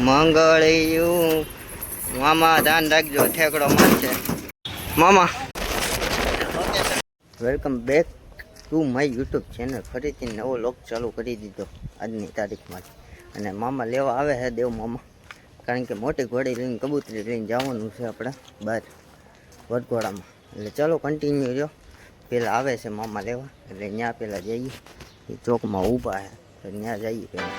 મંગળિયું મામા ધ્યાન રાખજો, ઠેકડો મારશે મામા. Welcome back to my YouTube channel. ફરીથી નવો લોક ચાલુ કરી દીધો આજની તારીખમાં. અને મામા લેવા આવે છે, દેવ મામા, કારણ કે મોટી ઘોડી લઈને કબૂતરી લઈને જવાનું છે આપણે બહાર વરઘોડામાં. એટલે ચાલો કન્ટિન્યુ જો. પહેલાં આવે છે મામા લેવા, એટલે ત્યાં પહેલાં જઈએ. એ ચોકમાં ઊભા છે તો ત્યાં જઈએ પહેલાં.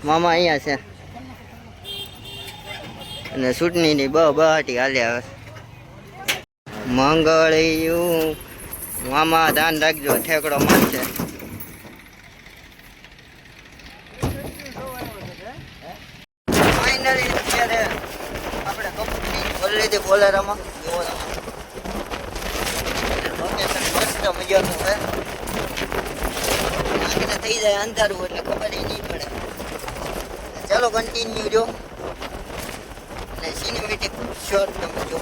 મામા અહીંયા છે અને ચૂંટણીની બહાટી હાલ્યા આવે. મંગળિયું મામા ધ્યાન રાખજો, ઠેકડો મારશે. ફાઇનલી અત્યારે આપણે કંપની ભરી લીધી બોલેરામાં. લોકેશન મસ્ત મજાનું છે. થઈ જાય અંધારું એટલે ખબર નહીં પડે. ચાલો કન્ટિન્યુ જો અને સિનેમેટિક શોટ તમે જો.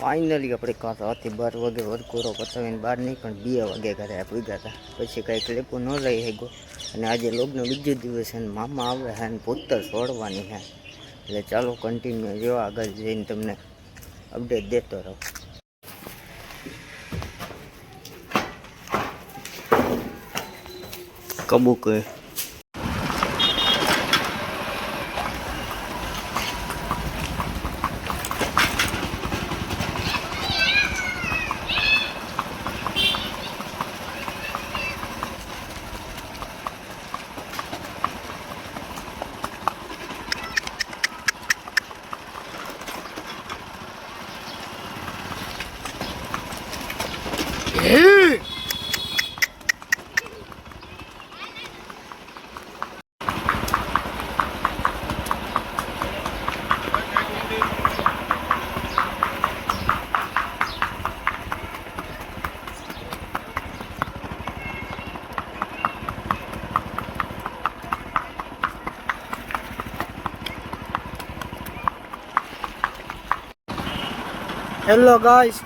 ફાઇનલી આપણે કાં રાતે 12 વાગે વરઘોડો પતાવીને બહાર નહીં પણ 2 વાગે ઘરે પૂગ્યા હતા. પછી કંઈ ક્લિપો ન લઈ શક્યો. અને આજે લોગનો બીજો દિવસ છે ને મામા આવે છે ને પુત્તર છોડવાની છે. એટલે ચાલો કન્ટિન્યુ જો, આગળ જઈને તમને અપડેટ દેતો રહો. કબૂક હેલો ગાઈસ,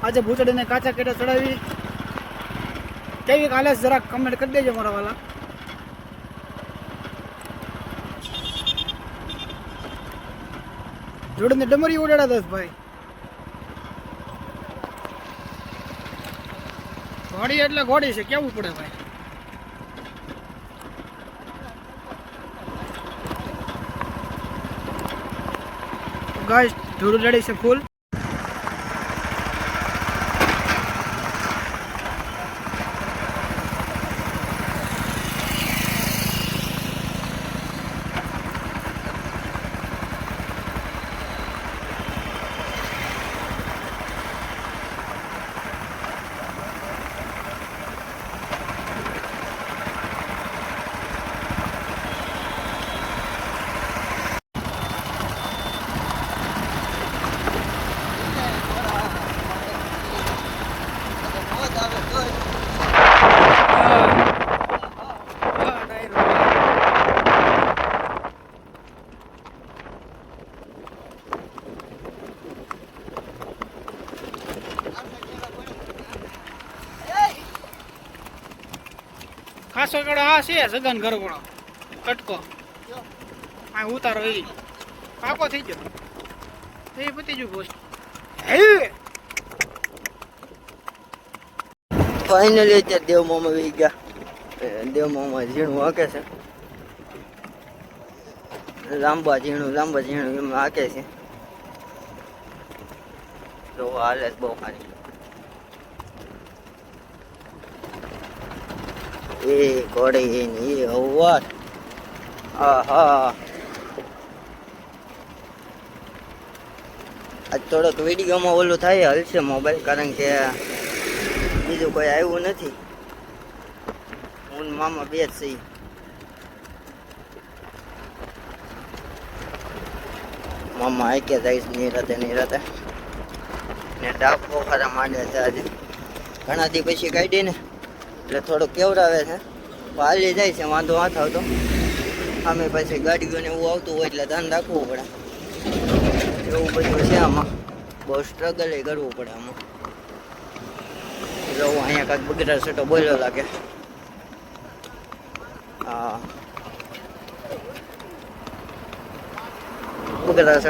આજે ભૂતડીને કાચા કેટા ચડાવી કેવી કાલે જરાક કમેન્ટ કરી દેજો મારા વાલા. જોડને ડમરી ઉડાડા દસ ભાઈ. ઘોડી એટલે ઘોડી છે, કેવું પડે ભાઈ. ગાઈસ જોડું રેડી છે ફૂલ. ખાસો કડો આ છે સગન ગરગોળો કટકો આ ઉતારો એ પાકો થઈ ગયો એ પતી ગયું પોસ્ટ. ફાઇનલી અત્યારે દેવ મામા વી ગયા. દેવ મામા ઝીણું હાકે છે, લાંબા ઝીણું એમ હાકે છે. તો હાલત બહુ સારી. એ ઘોડી ને એ અવર આહા આજ થોડોક વિડીયોમાં ઓલું થાય હલશે મોબાઈલ કારણ કે બીજું કોઈ આવ્યું નથી હું ને મામા બે જ છીએ મામા આઈ કે જઈશ નિરાતે ને ડાકો ખરા માંડે છે આજે ઘણા દી પછી કાઢીને એટલે થોડુંક કેવડાવે છે હાલી જાય છે વાંધો હાથ આવતો અમે પછી ગાડીઓને એવું આવતું હોય એટલે ધ્યાન રાખવું પડે એવું બધું છે આમાં બહુ સ્ટ્રગલ કરવું પડે આમાં જવું અહીંયા કાંઈક બગડા સટો બોલ્યો લાગે હા બગડા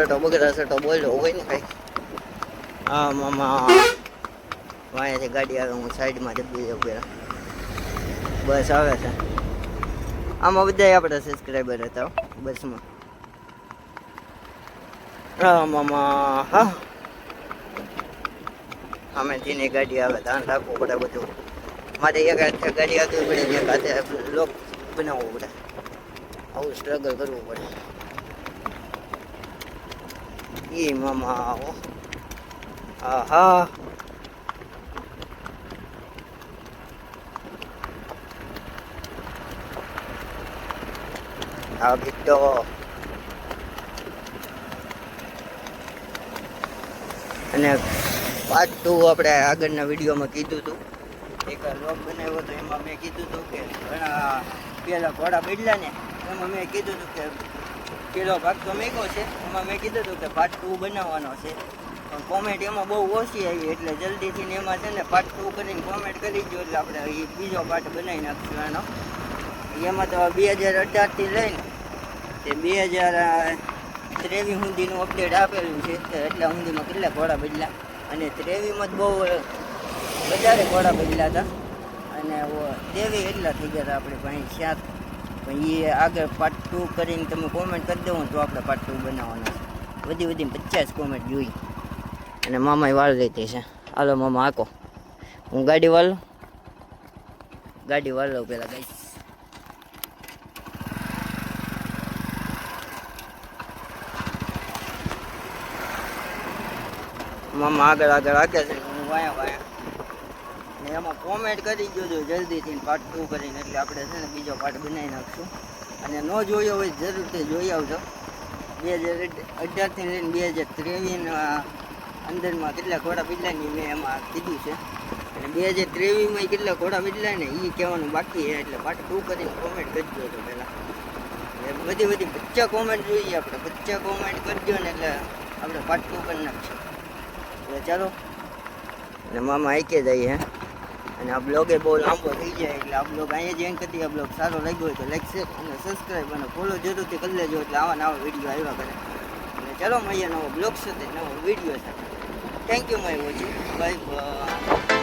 સટો બોલ્યો હોય ને કઈ હા મામા અહીંયાથી ગાડી આવે હું સાઈડમાં દબી જાઉં પેલા બસ આવે છે આમાં બધા આપણા સબસ્ક્રાઈબર હતા બસમાં હા મામા હા અમે જેની ગાડી આવે ધ્યાન રાખવું પડે બધું મારે એક હાથે ગાડી આવવી પડે ને એક હાથે લોક બનાવવું પડે આવું સ્ટ્રગલ કરવું પડે ઈ મામા આવો આહા આ ગીતો અને પાર્ટ 2 આપણે આગળના વિડીયોમાં કીધું હતું એક લોક બનાવ્યો હતો એમાં મેં કીધું હતું કે ઘણા પેલા ઘોડા બદલ્યા ને એમાં મેં કીધું હતું કે પેલો ભાગ તો મેગો છે એમાં મેં કીધું હતું કે પાર્ટ 2 બનાવવાનો છે પણ કોમેન્ટ એમાં બહુ ઓછી આવી એટલે જલ્દીથી ને એમાં છે ને પાર્ટ 2 કરીને કોમેન્ટ કરી દો એટલે આપણે એ બીજો પાર્ટ બનાવી નાખશું એનો એમાં તો 2018થી લઈને તે 2023 સુધીનું અપડેટ આપેલું છે એટલા સુધીમાં કેટલા ઘોડા બદલ્યા અને 23માં જ બહુ વધારે ઘોડા બદલ્યા હતા અને 23 એટલા થઈ ગયા હતા આપણે ભાઈ 7 પણ એ આગળ પાર્ટ 2 કરીને તમે કોમેન્ટ કરી દો તો આપણે પાર્ટ 2 બનાવવાના વધી 50 કોમેન્ટ જોઈ અને મામાએ વાળ લેતી છે હાલો મામા આકો હું ગાડી વાળ લઉં પેલા ગાઈ મામા આગળ આગે છે હું વાયા ને એમાં કોમેન્ટ કરી જોજો જલ્દીથી પાર્ટ 2 કરીને એટલે આપણે છે ને બીજો પાર્ટ બનાવી નાખશું અને ન જોયો હોય જરૂરથી જોઈ આવજો 2018થી લઈને 2023 અંદરમાં કેટલા ઘોડા બદલાય મેં એમાં કીધું છે અને 2023માં કેટલા ઘોડા બદલાય ને એ કહેવાનું બાકી છે એટલે પાર્ટ 2 કરીને કોમેન્ટ કરજો તો પહેલાં બધી 50 કોમેન્ટ જોઈએ આપણે 50 કોમેન્ટ કરજો ને એટલે આપણે પાર્ટ 2 કરી નાખશું એટલે ચાલો અને મામા આઈકે જઈએ હે અને આ બ્લોગ બહુ લાંબો થઈ જાય એટલે આ બ્લોગ અહીંયા જ એન્ડ કરી આ બ્લોગ સારો લાગ્યો હોય તો લાઈક શેર અને સબસ્ક્રાઈબ અને ફોલો જરૂરથી કરી લેજો એટલે આવા વિડીયો આવ્યા કરે અને ચાલો મળીએ નવો બ્લોગ સાથે નવો વિડીયો સાથે thank you my watching bye bye